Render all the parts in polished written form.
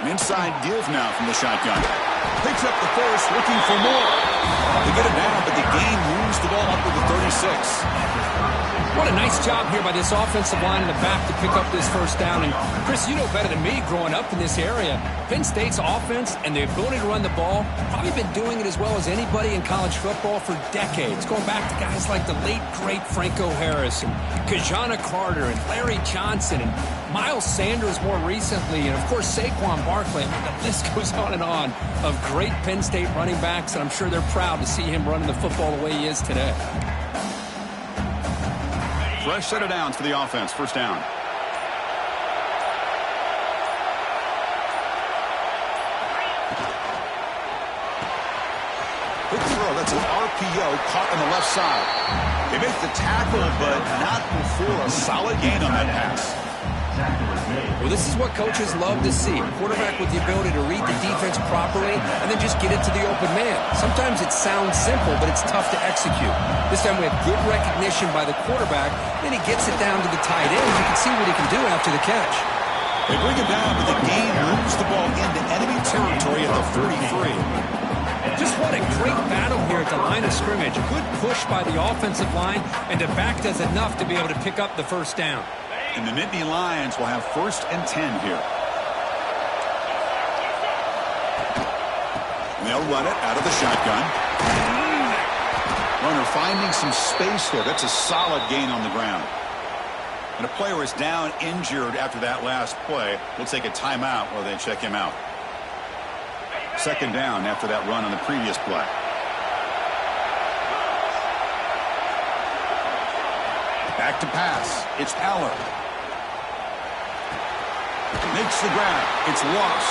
Inside deals now from the shotgun. Picks up the first, looking for more. They get it down, but the game moves the ball up to the 36. What a nice job here by this offensive line in the back to pick up this first down. And, Chris, you know better than me growing up in this area, Penn State's offense and the ability to run the ball, probably been doing it as well as anybody in college football for decades, going back to guys like the late, great Franco Harris and Kajana Carter and Larry Johnson and Miles Sanders more recently, and, of course, Saquon Barkley. I mean, the list goes on and on of great Penn State running backs, and I'm sure they're proud to see him running the football the way he is today. Fresh set of downs for the offense. First down. Good throw. That's an RPO caught on the left side. They make the tackle, but not before a solid gain on that pass. Well, this is what coaches love to see. A quarterback with the ability to read the defense properly and then just get it to the open man. Sometimes it sounds simple, but it's tough to execute. This time we have good recognition by the quarterback. Then he gets it down to the tight end. You can see what he can do after the catch. They bring it down, but the game moves the ball into enemy territory at the 33. Just what a great battle here at the line of scrimmage. Good push by the offensive line, and the back does enough to be able to pick up the first down. And the Nittany Lions will have 1st and 10 here. And they'll run it out of the shotgun. Runner finding some space there. That's a solid gain on the ground. And a player is down injured after that last play. We'll take a timeout while they check him out. 2nd down after that run on the previous play. Back to pass. It's Aller. Makes the grab. It's Ross.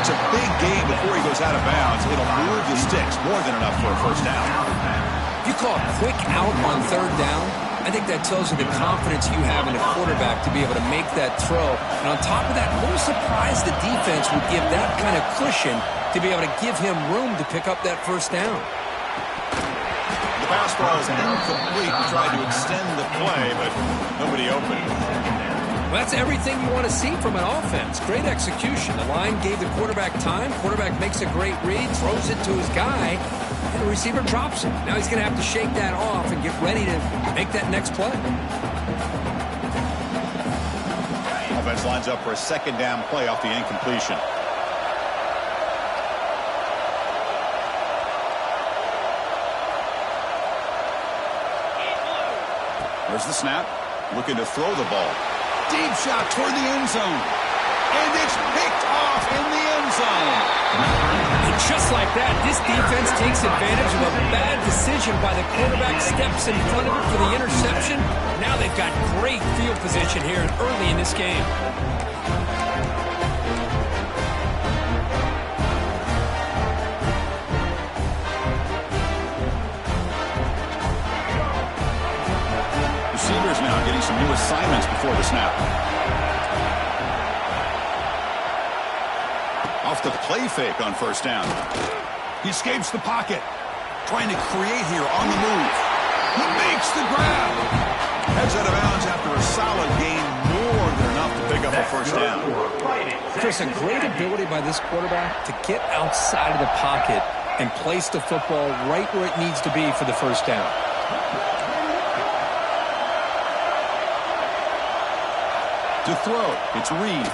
It's a big gain before he goes out of bounds. It'll move the sticks more than enough for a first down. You call a quick out on 3rd down. I think that tells you the confidence you have in a quarterback to be able to make that throw. And on top of that, a little surprised the defense would give that kind of cushion to be able to give him room to pick up that first down. The pass ball is incomplete. Tried to extend the play, but nobody open. Well, that's everything you want to see from an offense. Great execution. The line gave the quarterback time. Quarterback makes a great read, throws it to his guy, and the receiver drops it. Now he's going to have to shake that off and get ready to make that next play. Offense lines up for a 2nd down play off the incompletion. There's the snap. Looking to throw the ball. Deep shot toward the end zone. And it's picked off in the end zone. And just like that, this defense takes advantage of a bad decision by the quarterback, steps in front of it for the interception. Now they've got great field position here early in this game. Receivers now getting some new assignments before the snap. Off the play fake on 1st down. He escapes the pocket. Trying to create here on the move. He makes the grab. Heads out of bounds after a solid gain. More than enough to pick up a first down. Chris, a great ability by this quarterback to get outside of the pocket and place the football right where it needs to be for the first down. To throw, it's Reed.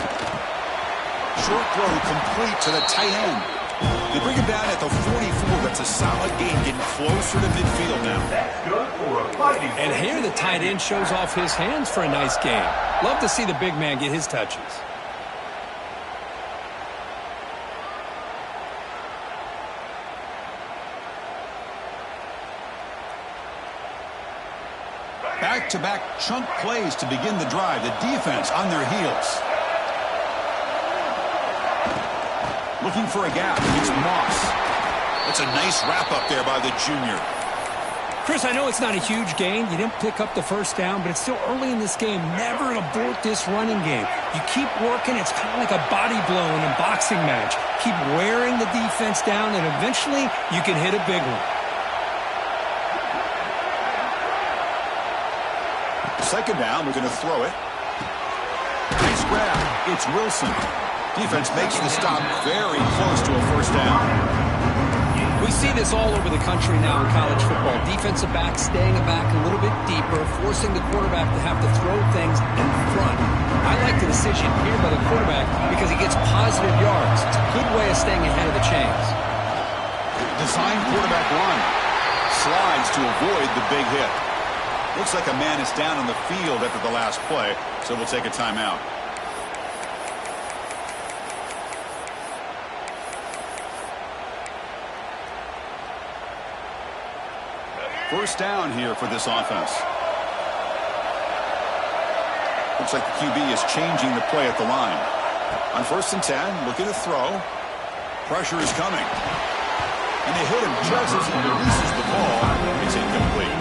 Short throw complete to the tight end. They bring him down at the 44. That's a solid gain, getting closer to midfield now. And here the tight end shows off his hands for a nice game. Love to see the big man get his touches. Back-to-back chunk plays to begin the drive. The defense on their heels. Looking for a gap. It's Moss. That's a nice wrap-up there by the junior. Chris, I know it's not a huge gain. You didn't pick up the first down, but it's still early in this game. Never abort this running game. You keep working. It's kind of like a body blow in a boxing match. Keep wearing the defense down, and eventually you can hit a big one. 2nd down, we're going to throw it. Nice grab. It's Wilson. Defense makes the stop very close to a first down. We see this all over the country now in college football. Defensive backs staying back a little bit deeper, forcing the quarterback to have to throw things in front. I like the decision here by the quarterback because he gets positive yards. It's a good way of staying ahead of the chains. Design quarterback run. Slides to avoid the big hit. Looks like a man is down on the field after the last play, so we'll take a timeout. First down here for this offense. Looks like the QB is changing the play at the line. On 1st and 10, looking to throw. Pressure is coming. And they hit him just as he releases the ball. It's incomplete.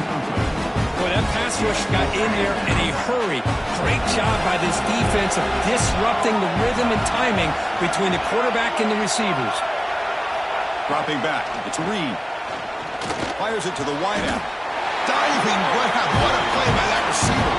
Boy, that pass rush got in there in a hurry. Great job by this defense of disrupting the rhythm and timing between the quarterback and the receivers. Dropping back. It's Reed. Fires it to the wideout. Diving grab. What a play by that receiver.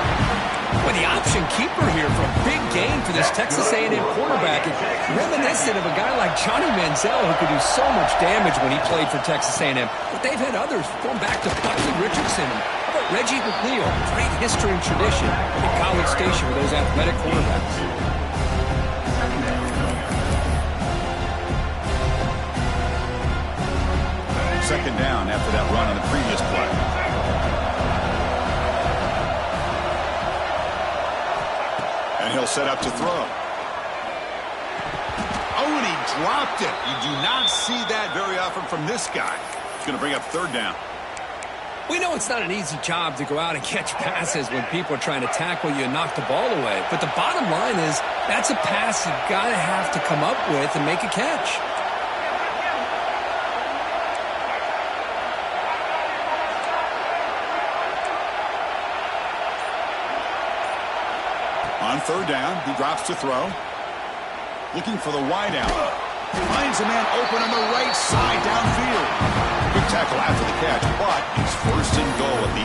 Well, the option keeper here for a big game for this Texas A&M quarterback. And reminiscent of a guy like Johnny Manziel who could do so much damage when he played for Texas A&M. But they've had others going back to Bucky Richardson. How about Reggie McNeil? Great history and tradition at College Station with those athletic quarterbacks. Second down after that run on the previous play. And he'll set up to throw. Oh, and he dropped it. You do not see that very often from this guy. He's going to bring up third down. We know it's not an easy job to go out and catch passes when people are trying to tackle you and knock the ball away. But the bottom line is that's a pass you've got to have to come up with and make a catch. On third down, he drops to throw. Looking for the wideout. Finds a man open on the right side downfield. Good tackle after the catch, but it's 1st and goal at the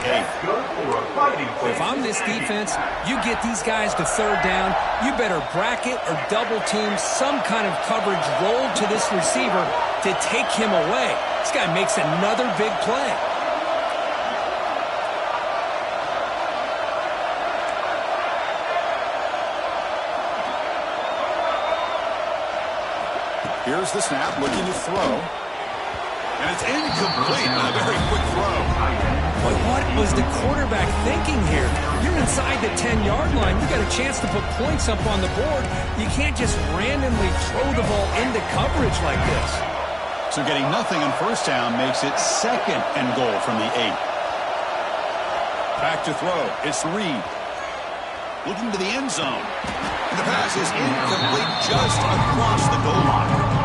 8. If I'm this defense, you get these guys to third down, you better bracket or double team some kind of coverage roll to this receiver to take him away. This guy makes another big play. Here's the snap, looking to throw. And it's incomplete on a very quick throw. But what was the quarterback thinking here? You're inside the 10-yard line. You got a chance to put points up on the board. You can't just randomly throw the ball into coverage like this. So getting nothing on first down makes it 2nd and goal from the 8. Back to throw. It's Reed. Looking to the end zone. And the pass is incomplete just across the goal line.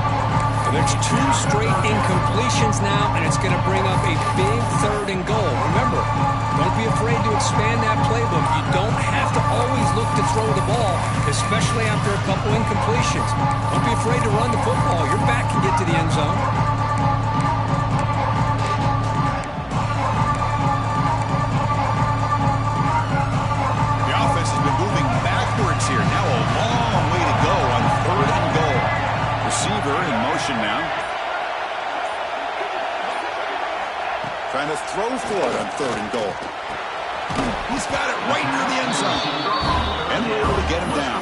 There's 2 straight incompletions now, and it's going to bring up a big 3rd and goal. Remember, don't be afraid to expand that playbook. You don't have to always look to throw the ball, especially after a couple incompletions. Don't be afraid to run the football. Your back can get to the end zone. The offense has been moving backwards here. Now a long way to go on 3rd and goal. Receiver in motion now. Trying to throw for it on 3rd and goal. He's got it right near the end zone. And we're able to get him down.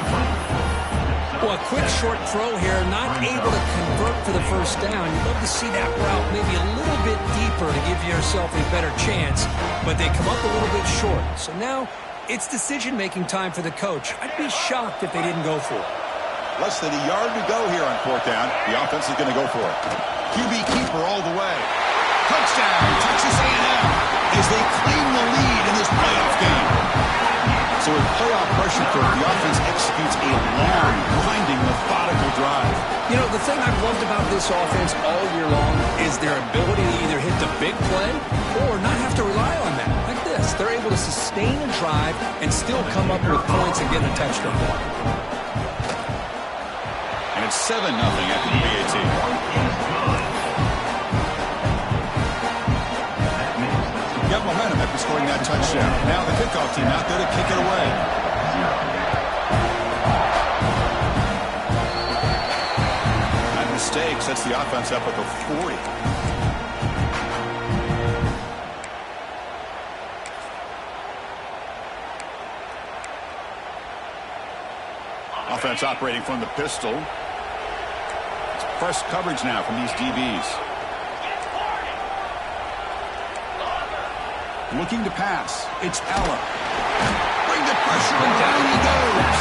Well, a quick short throw here, not able to convert for the first down. You'd love to see that route maybe a little bit deeper to give yourself a better chance, but they come up a little bit short. So now it's decision-making time for the coach. I'd be shocked if they didn't go for it. Less than a yard to go here on 4th down. The offense is going to go for it. QB keeper all the way. Touchdown, Texas A&M, as they claim the lead in this playoff game. So with playoff pressure, the offense executes a long, grinding, methodical drive. You know, the thing I've loved about this offense all year long is their ability to either hit the big play or not have to rely on that. Like this, they're able to sustain a drive and still come up with points and get a touchdown. And it's 7-0 after the PAT. Got momentum after scoring that touchdown. Now the kickoff team out there to kick it away. the offense up at the 40. Offense operating from the pistol. It's press coverage now from these DBs. Looking to pass. It's Allen. Bring the pressure and down he goes.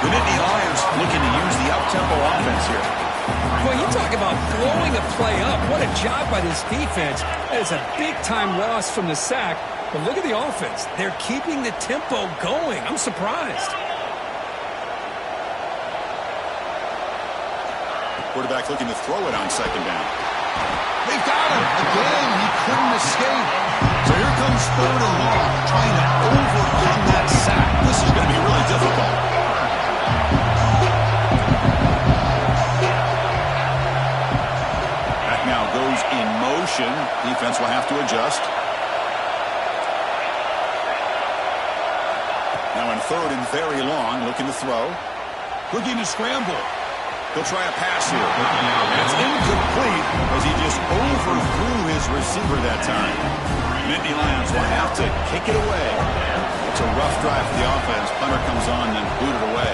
The Nittany Lions looking to use the up-tempo offense here. Well, you talk about blowing a play up. What a job by this defense. That is a big-time loss from the sack. But look at the offense. They're keeping the tempo going. I'm surprised. Quarterback looking to throw it on second down. They've got him. Again, he couldn't escape. So here comes third and long, trying to overcome that sack. This is going to be really difficult. That now goes in motion. Defense will have to adjust. Now in third and very long, looking to throw. Looking to scramble. He'll try a pass here. And it's incomplete as he just overthrew his receiver that time. Nittany Lions will have to kick it away. It's a rough drive for the offense. Punter comes on and booted away.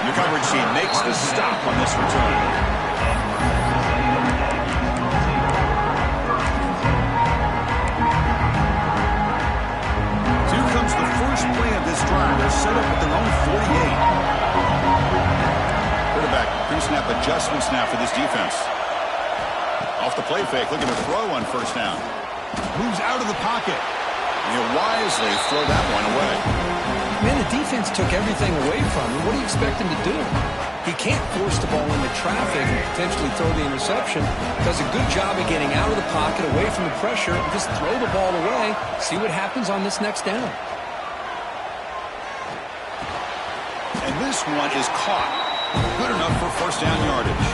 The coverage team makes the stop on this return. Play of this drive. They're set up at their own 48. Quarterback pre-snap adjustments now for this defense. Off the play fake, looking to throw on first down. Moves out of the pocket. He'll wisely throw that one away. Man, the defense took everything away from him. What do you expect him to do? He can't force the ball into traffic and potentially throw the interception. Does a good job of getting out of the pocket, away from the pressure, and just throw the ball away. See what happens on this next down. And this one is caught. Good enough for first down yardage.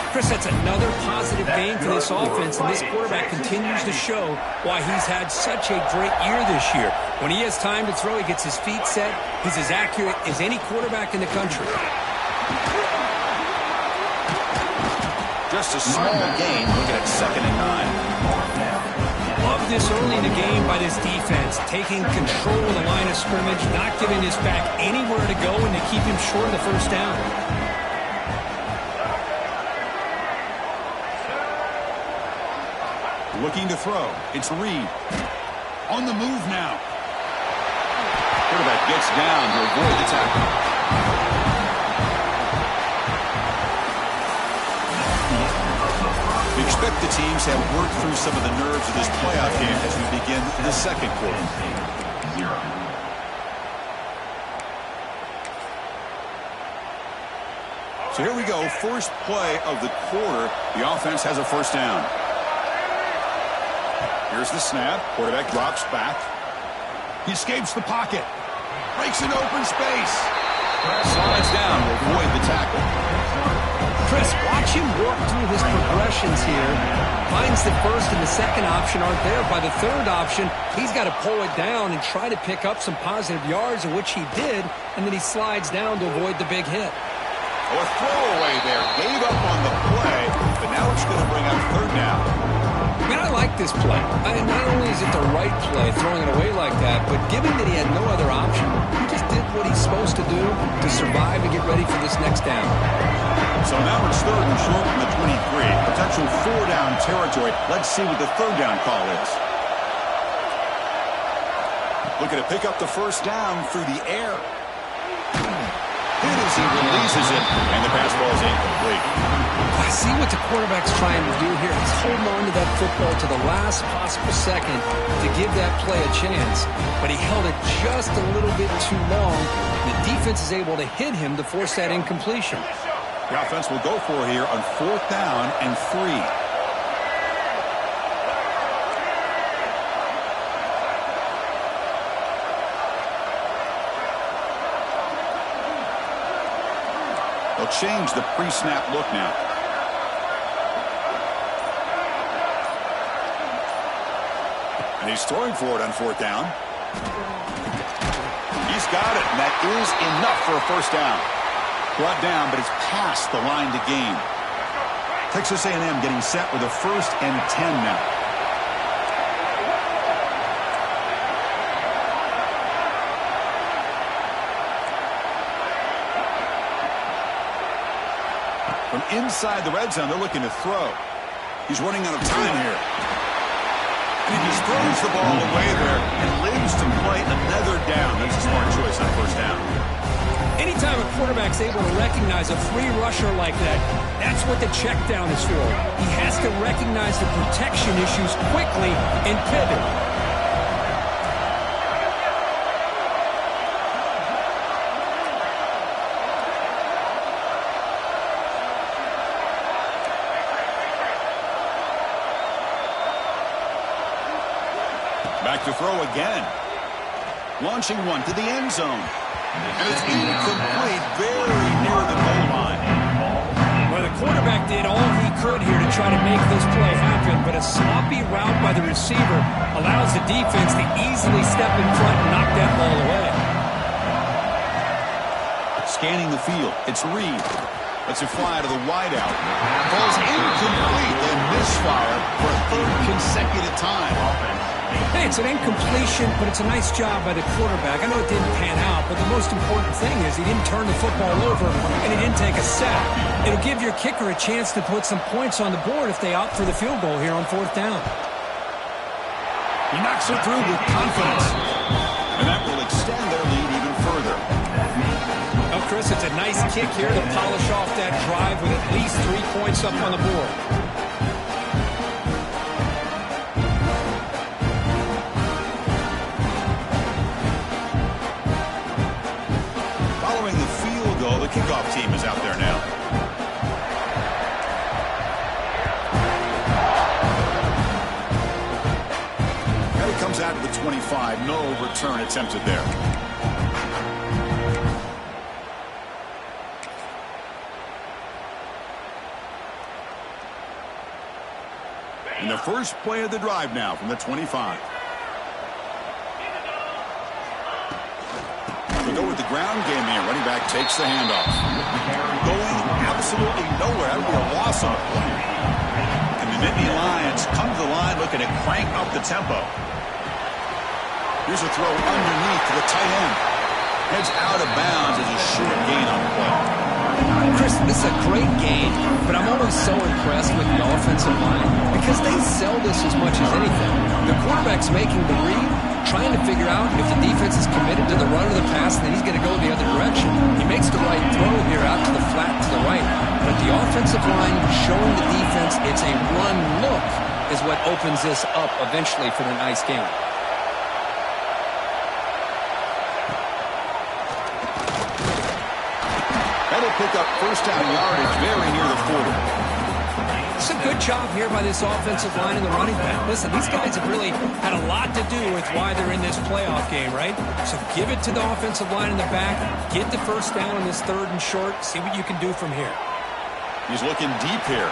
Chris, that's another positive game for this offense, and this quarterback continues to show why he's had such a great year this year. When he has time to throw, he gets his feet set. He's as accurate as any quarterback in the country. Just a small gain, looking at 2nd and 9. Love this early in the game by this defense, taking control of the line of scrimmage, not giving this back anywhere to go, and to keep him short of the first down. Looking to throw. It's Reed. On the move now. Quarterback gets down to avoid the tackle. We expect the teams have worked through some of the nerves of this playoff game as we begin the second quarter. So here we go. First play of the quarter. The offense has a first down. Here's the snap. Quarterback drops back. He escapes the pocket. Breaks an open space. Slides down to avoid the tackle. Chris, watch him work through his progressions here. Finds the first and the second option aren't there. By the third option, he's got to pull it down and try to pick up some positive yards, of which he did, and then he slides down to avoid the big hit. Oh, a throwaway there. Gave up on the play, but now it's going to bring up third down. I mean, I like this play. Not only is it the right play, throwing it away like that, but given that he had no other option, he just did what he's supposed to do to survive and get ready for this next down. So now it's third and short from the 23. Potential 4-down territory. Let's see what the third down call is. Looking to pick up the first down through the air. Hit as he releases it, and the pass ball is incomplete. I see what the quarterback's trying to do here. He's holding on to that football to the last possible second to give that play a chance. But he held it just a little bit too long. The defense is able to hit him to force that incompletion. The offense will go for it here on 4th down and 3. They'll change the pre-snap look now. And he's throwing for it on 4th down. He's got it, and that is enough for a first down. Brought down, but it's past the line to gain. Texas A&M getting set with a 1st and 10 now. From inside the red zone, they're looking to throw. He's running out of time here. And he just throws the ball away there and lives to play another down. That's a smart choice on 1st down. Anytime a quarterback's able to recognize a free rusher like that, that's what the check down is for. He has to recognize the protection issues quickly and pivot. Back to throw again. Launching one to the end zone. And it's incomplete, very near the goal line. Well, the quarterback did all he could here to try to make this play happen, but a sloppy route by the receiver allows the defense to easily step in front and knock that ball away. Scanning the field, it's Reed. Lets it fly to the wideout. Falls incomplete and misfire for a 3rd consecutive time. Hey, it's an incompletion, but it's a nice job by the quarterback. I know it didn't pan out, but the most important thing is he didn't turn the football over and he didn't take a sack. It'll give your kicker a chance to put some points on the board if they opt for the field goal here on 4th down. He knocks it through with confidence. And that will extend their lead even further. Well, Chris, it's a nice kick here to polish off that drive with at least 3 points up on the board. The kickoff team is out there now. And it comes out to the 25. No return attempted there. And the first play of the drive now from the 25. Go with the ground game here. Running back takes the handoff. Going absolutely nowhere. That would be a loss on a play. And the Nittany Lions come to the line looking to crank up the tempo. Here's a throw underneath to the tight end. Heads out of bounds as a short gain on the play. Chris, this is a great game, but I'm always so impressed with the offensive line because they sell this as much as anything. The quarterback's making the read, trying to figure out if the defense is committed to the run or the pass, then he's going to go the other direction. He makes the right throw here out to the flat to the right. But the offensive line showing the defense it's a run look is what opens this up eventually for the nice game. That'll pick up 1st down yardage very near the 40. It's a good job here by this offensive line and the running back. Listen, these guys have really had a lot to do with why they're in this playoff game, right? So give it to the offensive line in the back. Get the 1st down on this 3rd and short. See what you can do from here. He's looking deep here.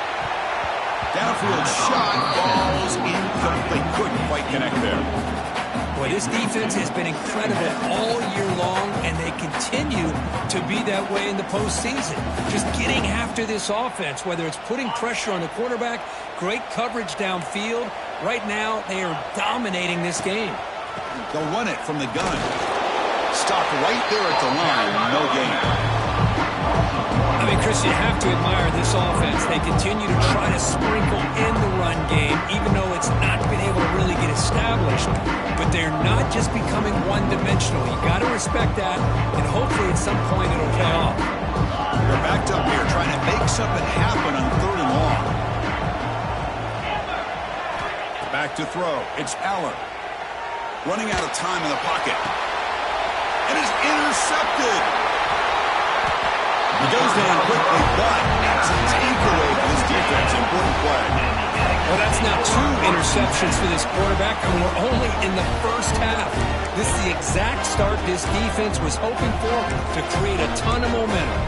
Downfield shot. Balls incomplete. Couldn't quite connect there. Boy, this defense has been incredible all year long, and they continue to be that way in the postseason. Just getting after this offense, whether it's putting pressure on the quarterback, great coverage downfield. Right now, they are dominating this game. They'll run it from the gun. Stopped right there at the line. No gain. I mean, Chris, you have to admire this offense. They continue to try to sprinkle in the run game, even though it's not been able to really get established. But they're not just becoming one-dimensional. You got to respect that, and hopefully at some point it'll pay off. They're backed up here, trying to make something happen on 3rd and long. Back to throw. It's Aller. Running out of time in the pocket. And is intercepted. He goes down quickly, but it's a takeaway for this defense. Important play. Well, that's now 2 interceptions for this quarterback, and we're only in the 1st half. This is the exact start this defense was hoping for to create a ton of momentum.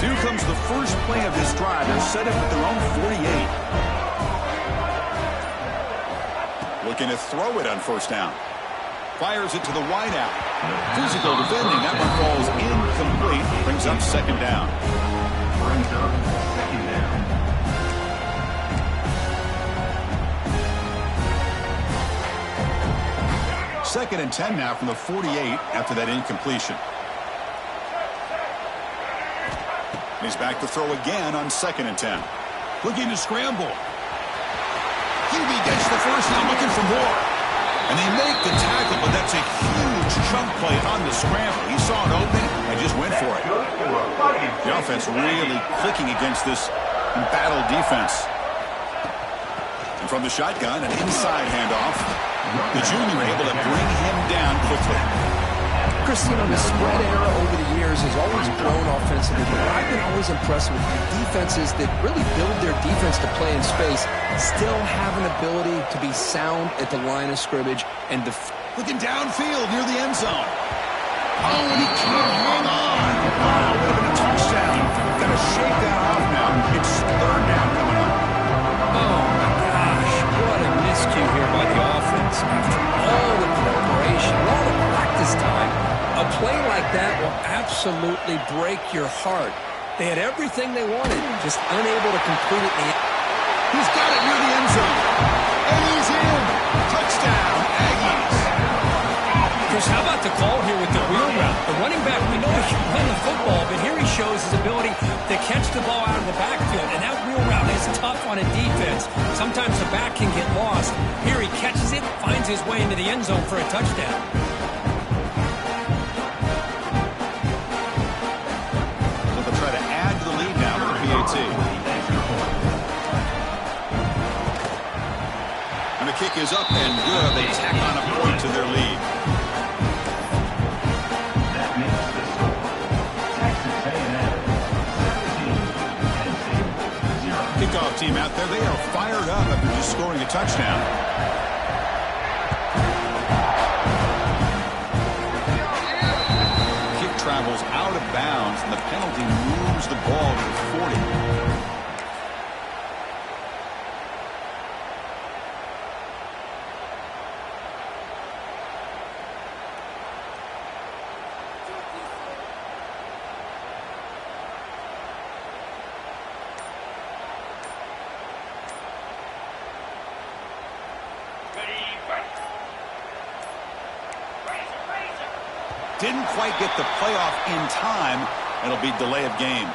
Here comes the first play of this drive. They're set up at their own 48. Looking to throw it on first down. Fires it to the wideout. Physical defending. That one falls incomplete. Brings up second down. Second and 10 now from the 48 after that incompletion. He's back to throw again on second and 10. Looking to scramble. QB gets the first down, looking for more. And they make the tackle, but that's a huge chunk play on the scramble. He saw an opening and just went for it. The offense really clicking against this embattled defense. And from the shotgun, an inside handoff. The junior able to bring him down quickly. Chris, you know, the spread era over the years has always grown offensively, but what I've been always impressed with the defenses that really build their defense to play in space still have an ability to be sound at the line of scrimmage and looking downfield near the end zone. Oh, and he can't hang on. Oh, would have been a touchdown. Got to shake that off now. It's third down coming up. Oh, my gosh. What a miscue here by the offense. After all the preparation, all the practice time, a play like that will absolutely break your heart. They had everything they wanted, just unable to complete it. He's got it near the end zone. And he's in. Touchdown, Aggies. Chris, how about the call here with the wheel route? The running back, we know he can run the football, but here he shows his ability to catch the ball out of the backfield, and that wheel route is tough on a defense. Sometimes the back can get lost. Here he catches it, finds his way into the end zone for a touchdown. So they'll try to add to the lead now with the PAT. And the kick is up and good. They tack on a point to their lead. Kickoff team out there, they are fired up after just scoring a touchdown. Kick travels out of bounds, and the penalty moves the ball to the 40. Didn't quite get the playoff in time. It'll be delay of game.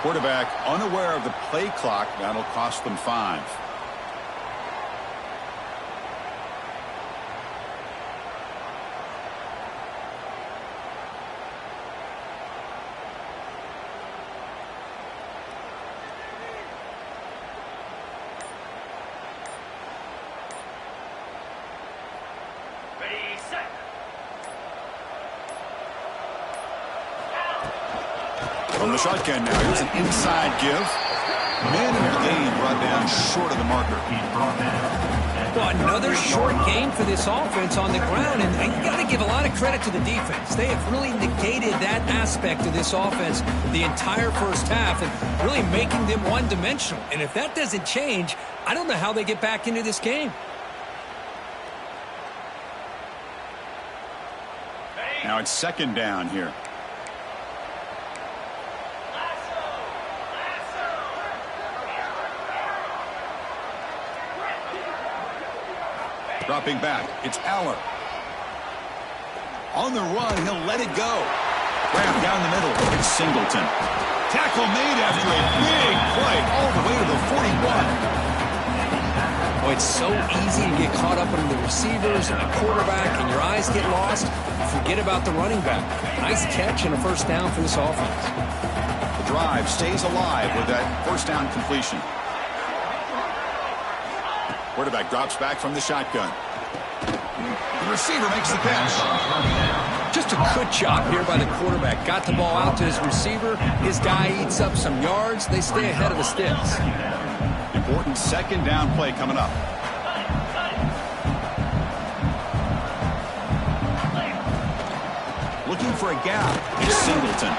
Quarterback unaware of the play clock. That'll cost them 5. From the shotgun now, here's an inside give. Man in the game brought down short of the marker. Well, another short game for this offense on the ground, and you got to give a lot of credit to the defense. They have really negated that aspect of this offense the entire first half and really making them one-dimensional. And if that doesn't change, I don't know how they get back into this game. Now it's second down here. Dropping back, it's Allen. On the run, he'll let it go. Grab down the middle, it's Singleton. Tackle made after a big play all the way to the 41. Oh, it's so easy to get caught up in the receivers and the quarterback, and your eyes get lost. Forget about the running back. Nice catch and a first down for this offense. The drive stays alive with that first down completion. Quarterback drops back from the shotgun. The receiver makes the catch. Just a good job here by the quarterback. Got the ball out to his receiver. His guy eats up some yards. They stay ahead of the sticks. Important second down play coming up. Looking for a gap. It's Singleton.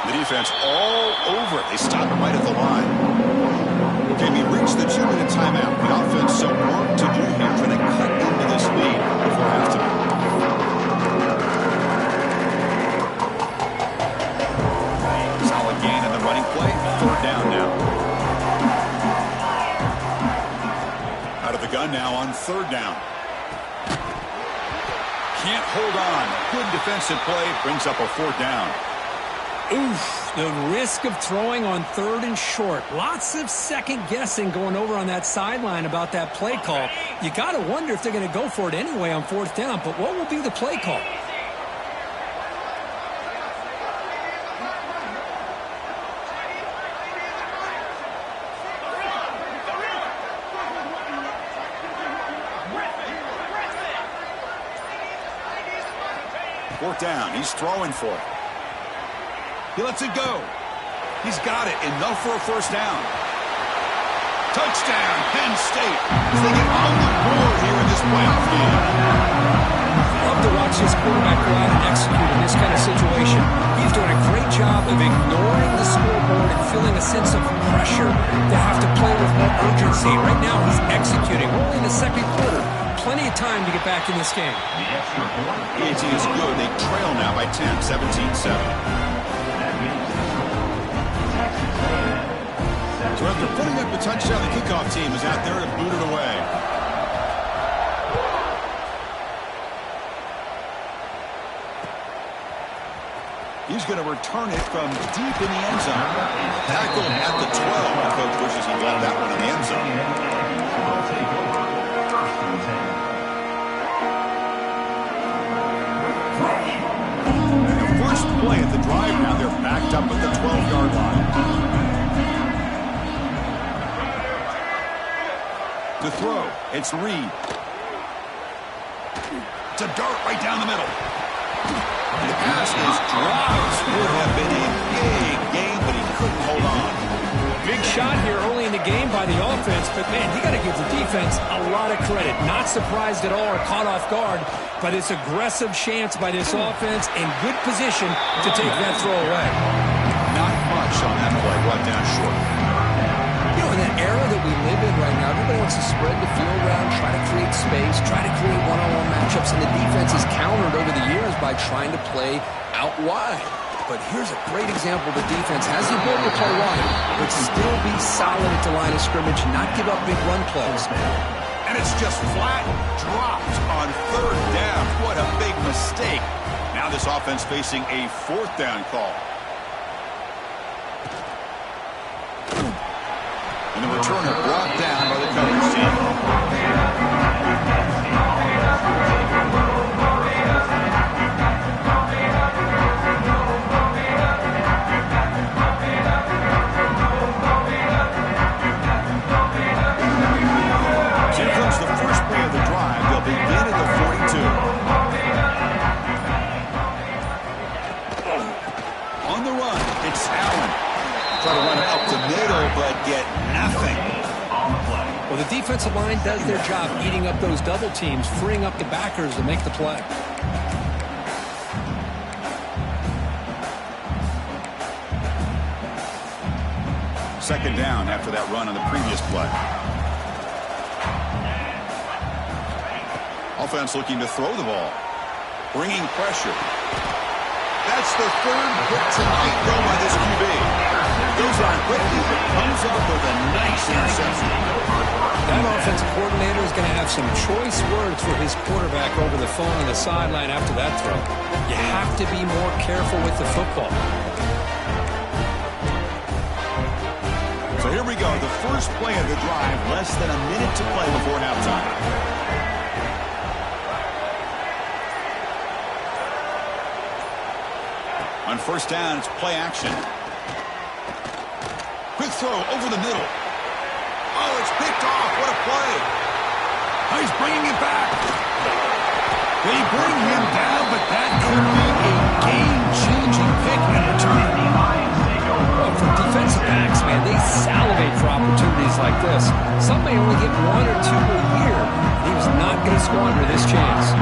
The defense all over it. They stop him right at the line. Okay, we reached the 2-minute timeout. The offense some work to do here. Trying to cut down. Can't hold on. Good defensive play. Brings up a 4th down. Oof, the risk of throwing on 3rd and short. Lots of second guessing going over on that sideline about that play call. You got to wonder if they're going to go for it anyway on 4th down, but what will be the play call? Fourth down. He's throwing for it. He lets it go. He's got it. Enough for a 1st down. Touchdown, Penn State. As they get on the board here in this playoff game. Love to watch this quarterback go out and execute in this kind of situation. He's doing a great job of ignoring the scoreboard and feeling a sense of pressure to have to play with more urgency. Right now, he's executing. We're only in the 2nd quarter. Plenty of time to get back in this game. EAT is good. They trail now by 10, 17-7. So after putting up the touchdown, the kickoff team is out there to boot it away. He's going to return it from deep in the end zone. Tackled at the 12. The coach wishes he got that one in the end zone. The first play at the drive now. They're backed up at the 12-yard line. To throw, it's Reed. To dart right down the middle. The pass is dropped. Would have been a big game, but he couldn't hold on. Big shot here early in the game by the offense, but man, you got to give the defense a lot of credit. Not surprised at all or caught off guard, but it's aggressive chance by this offense in good position to take that throw away. Not much on that play, brought down short. In that era that we live in right now, everybody wants to spread the field around, try to create space, try to create one-on-one matchups, and the defense has countered over the years by trying to play out wide. But here's a great example. The defense has the ability to play wide, but still be solid at the line of scrimmage, not give up big run plays. And it's just flat dropped on 3rd down. What a big mistake. Now this offense facing a 4th down call. And the returner brought down by the coverage team. Here comes the first play of the drive. They'll begin at the 42. On the run, it's Allen. Try to run it up the middle, but get nothing. Well, the defensive line does their job eating up those double teams, freeing up the backers to make the play. Second down after that run on the previous play. Offense looking to throw the ball. Bringing pressure. That's the 3rd hit tonight throw by this QB. Goes on quickly, but comes up with a nice interception. That offensive coordinator is going to have some choice words for his quarterback over the phone on the sideline after that throw. You have to be more careful with the football. So here we go, the first play of the drive, less than a minute to play before halftime. On 1st down, it's play action. Quick throw over the middle. Oh, it's picked off. What a play. Oh, he's bringing it back. They bring him down, but that could be a game-changing pick and return. Well, for defensive backs, man, they salivate for opportunities like this. Some may only get 1 or 2 a year. He was not going to squander this chance.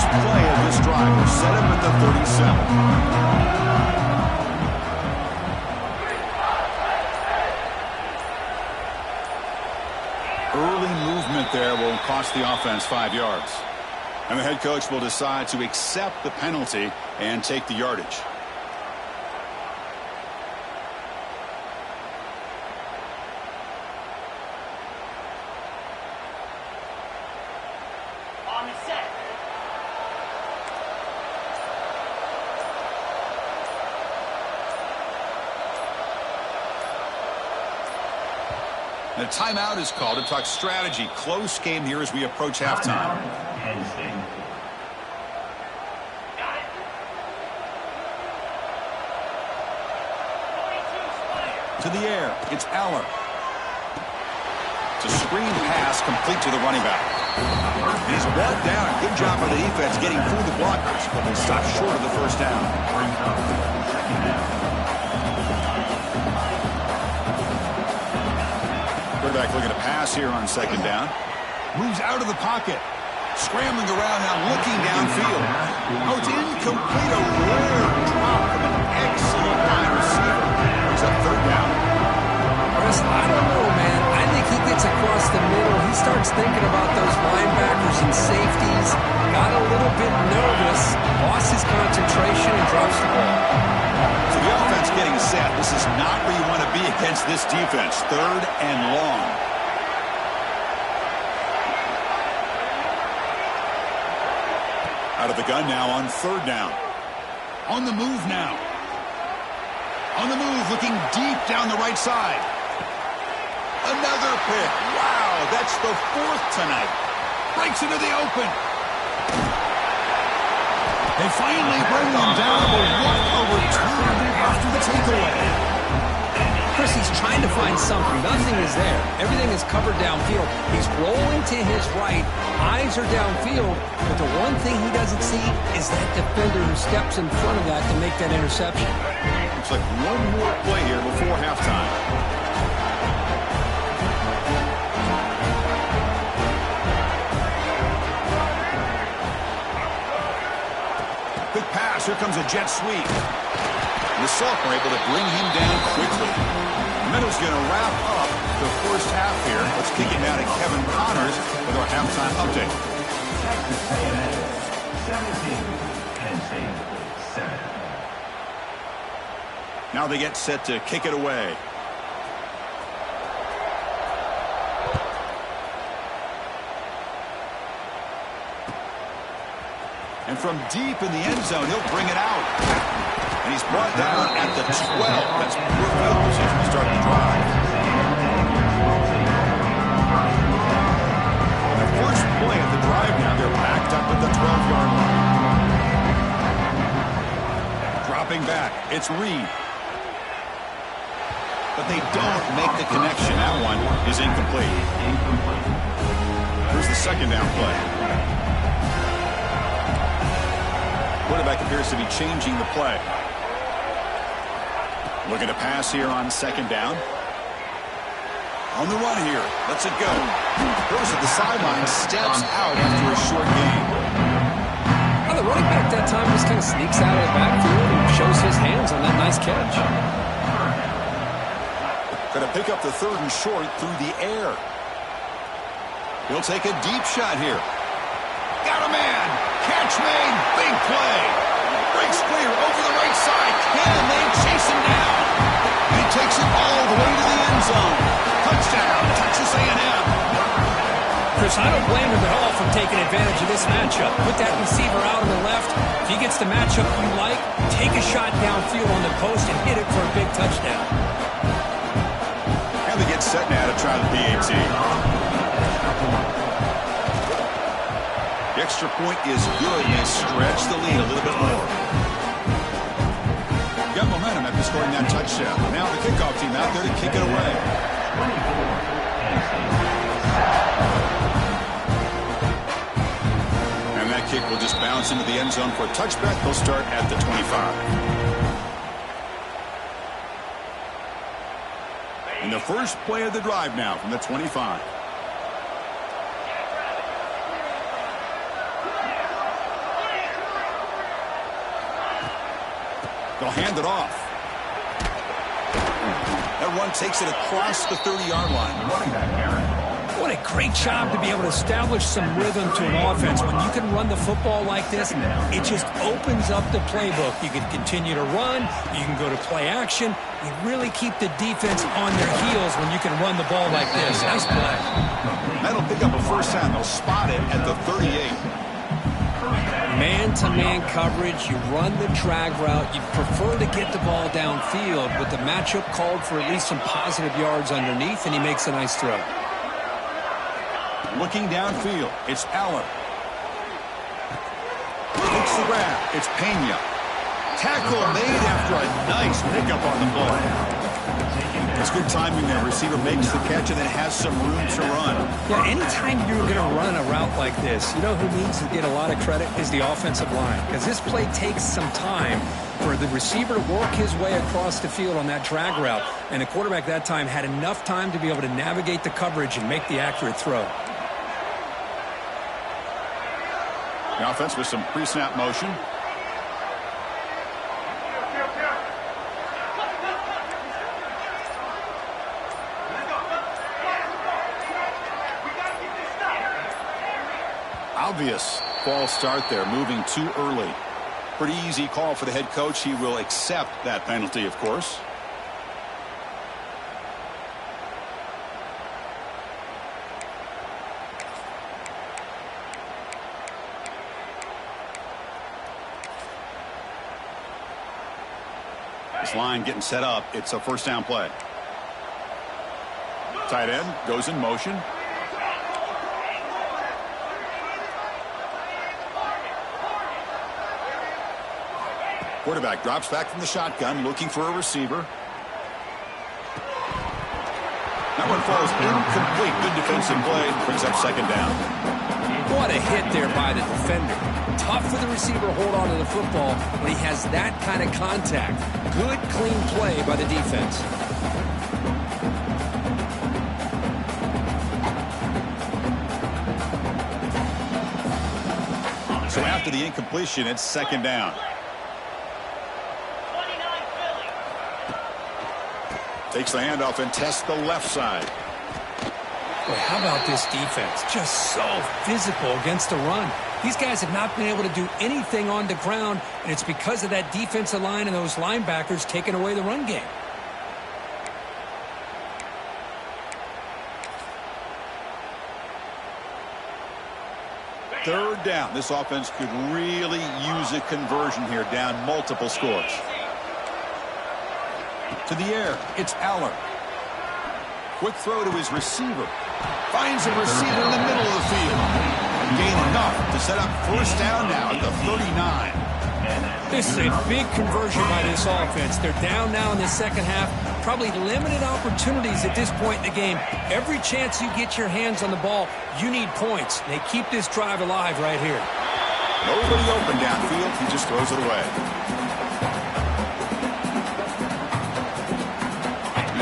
Play of this drive will set up at the 37. Early movement there will cost the offense 5 yards. And the head coach will decide to accept the penalty and take the yardage. A timeout is called to talk strategy. Close game here as we approach halftime. To the air, it's Aller. It's a screen pass complete to the running back. And he's brought down. Good job by the defense getting through the blockers, but they stopped short of the first down. Quarterback looking to pass here on second down. Moves out of the pocket. Scrambling around now, looking downfield. Oh, it's incomplete. A rare drop from an excellent wide receiver. Brings up third down. Chris, I don't know, man. I think he gets across the middle. He starts thinking about those linebackers and safeties. Got a little bit nervous. Lost his concentration and drops the ball. So the offense getting set. This is not where you want to be against this defense. Third and long. Out of the gun now on third down. On the move now. On the move, looking deep down the right side. Another pick. Wow, that's the fourth tonight. Breaks into the open. They finally bring them down, but what a return after the takeaway. Chris, he's trying to find something. Nothing is there. Everything is covered downfield. He's rolling to his right. Eyes are downfield. But the one thing he doesn't see is that defender who steps in front of that to make that interception. Looks like one more play here before halftime. Quick pass. Here comes a jet sweep. The Salk are able to bring him down quickly. Meadows going to wrap up the first half here. Let's kick it down to Kevin Connors with our halftime update. Now they get set to kick it away. And from deep in the end zone, he'll bring it out. And he's brought down at the 12. That's poor field position to start the drive. The first play of the drive now, they're backed up at the 12-yard line. Dropping back, it's Reed. But they don't make the connection. That one is incomplete. Here's the second down play. Quarterback appears to be changing the play. Looking to pass here on second down. On the run here. Lets it go. Goes to the sideline. Steps out after a short gain. Well, the running back that time just kind of sneaks out of the backfield and shows his hands on that nice catch. Going to pick up the third and short through the air. He'll take a deep shot here. Got a man. Catch made. Big play. Breaks clear over the right side. Can they chase him down? He takes it all the way to the end zone. Touchdown, Texas A&M. Chris, I don't blame him at all for taking advantage of this matchup. Put that receiver out on the left. If he gets the matchup you like, take a shot downfield on the post and hit it for a big touchdown. And they get set now to try the PAT. The extra point is good, and they stretch the lead a little bit more. Got momentum after scoring that touchdown. Now the kickoff team out there to kick it away. And that kick will just bounce into the end zone for a touchback. They'll start at the 25. And the first play of the drive now from the 25. They'll hand it off. That run takes it across the 30-yard line. What a great job to be able to establish some rhythm to an offense. When you can run the football like this, it just opens up the playbook. You can continue to run. You can go to play action. You really keep the defense on their heels when you can run the ball like this. Nice play. That'll pick up a first down. They'll spot it at the 38. Man-to-man coverage, you run the drag route, you prefer to get the ball downfield, but the matchup called for at least some positive yards underneath, and he makes a nice throw. Looking downfield, it's Aller. Takes the grab, it's Pena. Tackle made after a nice pickup on the play. It's good timing there. Receiver makes the catch and then has some room to run. Yeah, anytime you're going to run a route like this, you know who needs to get a lot of credit is the offensive line. Because this play takes some time for the receiver to work his way across the field on that drag route. And the quarterback that time had enough time to be able to navigate the coverage and make the accurate throw. The offense with some pre-snap motion. Obvious false start there, moving too early. Pretty easy call for the head coach. He will accept that penalty, of course. This line getting set up. It's a first down play. Tight end goes in motion. Quarterback drops back from the shotgun, looking for a receiver. That one falls incomplete. Good defensive play. Brings up second down. What a hit there by the defender. Tough for the receiver to hold on to the football when he has that kind of contact. Good, clean play by the defense. So after the incompletion, it's second down. Takes the handoff and tests the left side. Boy, how about this defense? Just so physical against the run. These guys have not been able to do anything on the ground, and it's because of that defensive line and those linebackers taking away the run game. Third down. This offense could really use a conversion here, down multiple scores. To the air, it's Aller. Quick throw to his receiver. Finds a receiver in the middle of the field. Gain enough to set up first down now at the 39. This is a big conversion by this offense. They're down now in the second half. Probably limited opportunities at this point in the game. Every chance you get your hands on the ball, you need points. They keep this drive alive right here. Nobody open downfield. He just throws it away.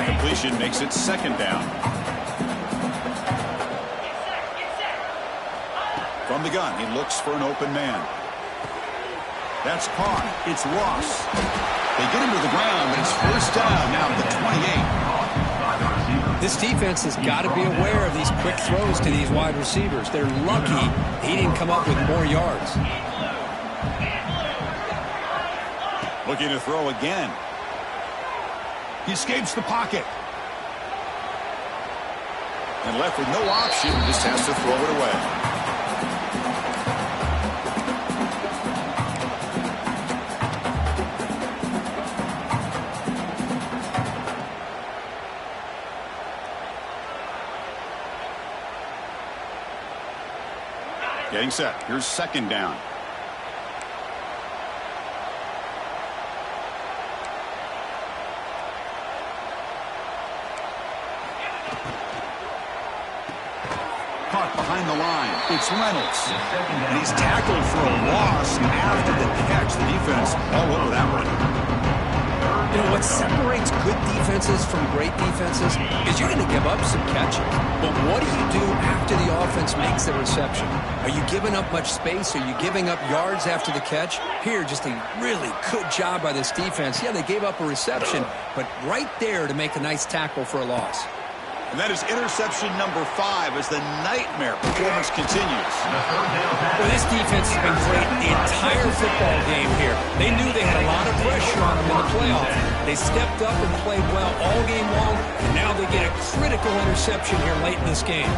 Completion makes it second down. From the gun, he looks for an open man. That's caught. It's Ross. They get him to the ground, but it's first down now at the 28. This defense has got to be aware of these quick throws to these wide receivers. They're lucky he didn't come up with more yards. Looking to throw again. He escapes the pocket. And left with no option, just has to throw it away. Getting set. Here's second down. Caught behind the line. It's Reynolds. And he's tackled for a loss after the catch. The defense all over that one. You know, what separates good defenses from great defenses is you're going to give up some catches. But what do you do after the offense makes the reception? Are you giving up much space? Are you giving up yards after the catch? Here, just a really good job by this defense. Yeah, they gave up a reception, but right there to make a nice tackle for a loss. And that is interception number 5 as the nightmare performance continues. Well, this defense has been great the entire football game here. They knew they had a lot of pressure on them in the playoff. They stepped up and played well all game long, and now they get a critical interception here late in this game.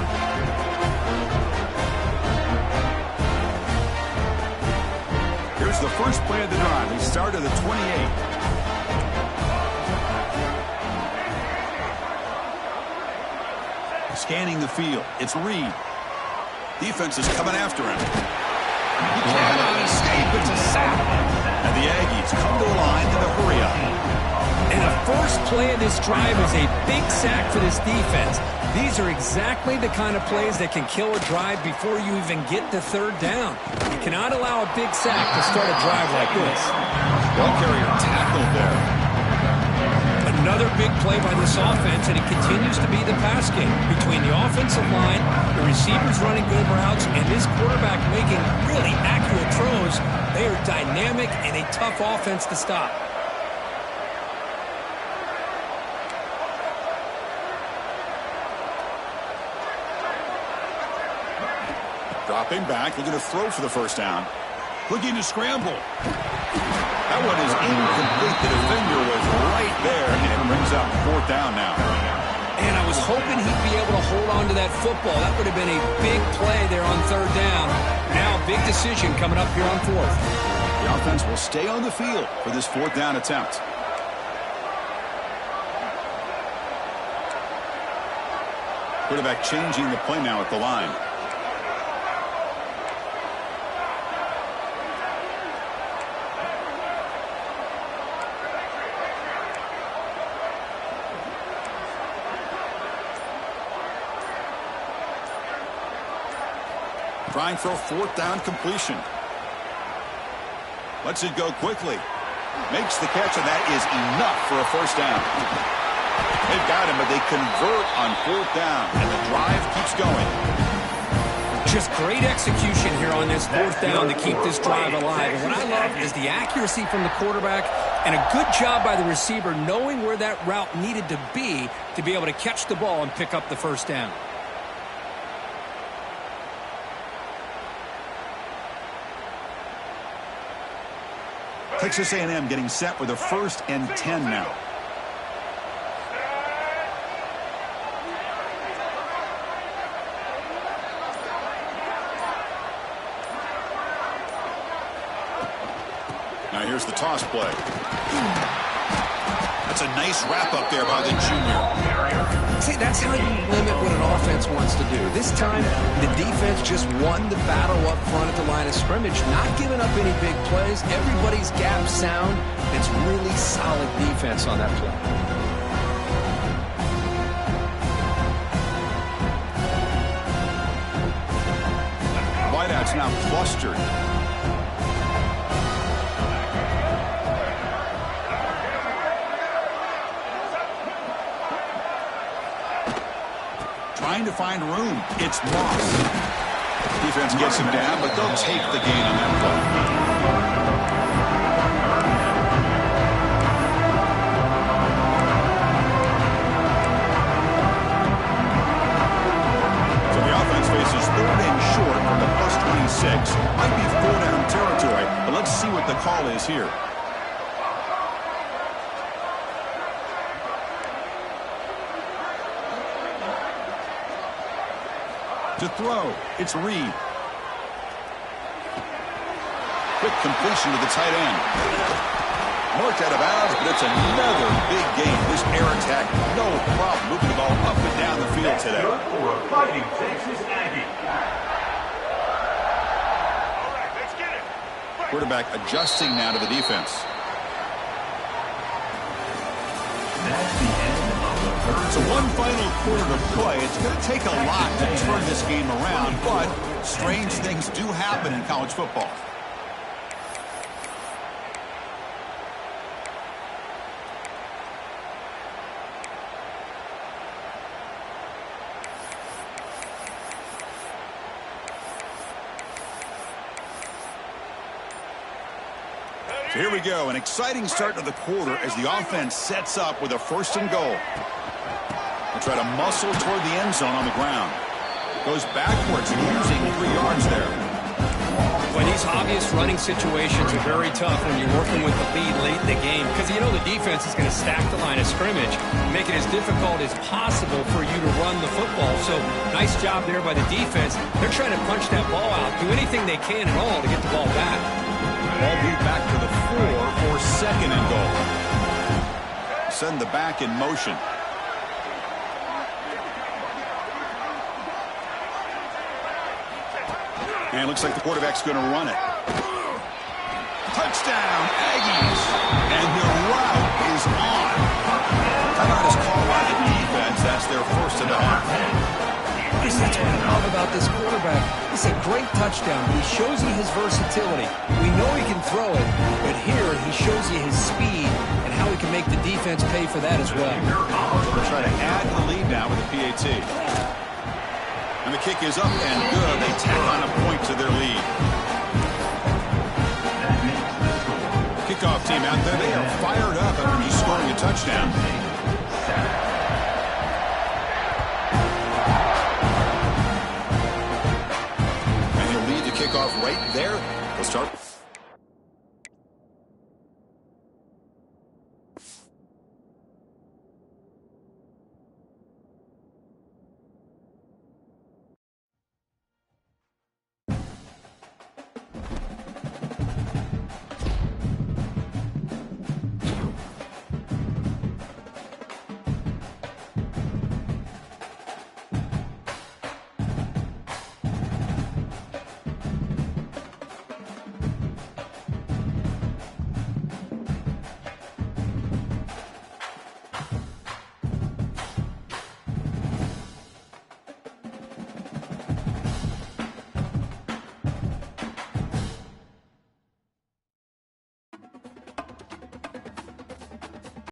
the first play of the drive. They start at the 28. Scanning the field. It's Reed. Defense is coming after him. He cannot escape. It's a sack. And the Aggies come to the line in the hurry-up. And the first play of this drive is a big sack for this defense. These are exactly the kind of plays that can kill a drive before you even get to third down. You cannot allow a big sack to start a drive like this. Ball carrier tackled there. Another big play by this offense, and it continues to be the pass game between the offensive line, the receivers running good routes, and this quarterback making really accurate throws. They are dynamic and a tough offense to stop. Dropping back, looking to throw for the first down. Looking to scramble. That one is incomplete. The defender was right there, and it brings up fourth down now. And I was hoping he'd be able to hold on to that football. That would have been a big play there on third down. Now, big decision coming up here on fourth. The offense will stay on the field for this fourth down attempt. Quarterback changing the play now at the line. Trying for a fourth down completion. Lets it go quickly. Makes the catch, and that is enough for a first down. They've got him, but they convert on fourth down, and the drive keeps going. Just great execution here on this fourth down to keep this drive alive. And what I love is the accuracy from the quarterback and a good job by the receiver knowing where that route needed to be able to catch the ball and pick up the first down. Texas A&M getting set with a 1st and 10 now. Now here's the toss play. That's a nice wrap up there by the junior. See, that's how you limit what an offense wants to do. This time, the defense just won the battle up front at the line of scrimmage, not giving up any big plays. Everybody's gap sound. It's really solid defense on that play. Wideout's now clustered. Trying to find room. It's Moss. Defense gets him down, but they'll take the gain on that play. So the offense faces 3rd and short from the +26. Might be 4-down territory, but let's see what the call is here. To throw, it's Reed. Quick completion to the tight end. Marked out of bounds, but it's another big gain. This air attack, no problem moving the ball up and down the field today. Fighting Texas Aggie. Quarterback adjusting now to the defense. That's the end of the first. So one final quarter to play. It's going to take a lot to turn this game around, but strange things do happen in college football. So here we go, an exciting start to the quarter as the offense sets up with a 1st and goal. They'll try to muscle toward the end zone on the ground. Goes backwards, losing 3 yards there. Well, these obvious running situations are very tough when you're working with the lead late in the game because you know the defense is going to stack the line of scrimmage, make it as difficult as possible for you to run the football. So nice job there by the defense. They're trying to punch that ball out, do anything they can at all to get the ball back. Ball moved back to the 4 for second and goal. Send the back in motion. And it looks like the quarterback's going to run it. Touchdown, Aggies. And the route is on. Timeout is called by the defense. That's their first of the half. That's what I love about this quarterback. It's a great touchdown. He shows you his versatility. We know he can throw it, but here he shows you his speed and how he can make the defense pay for that as well. They'll try to add to the lead now with the PAT. And the kick is up and good. They tack on a point to their lead. Kickoff team out there. They are fired up after just scoring a touchdown.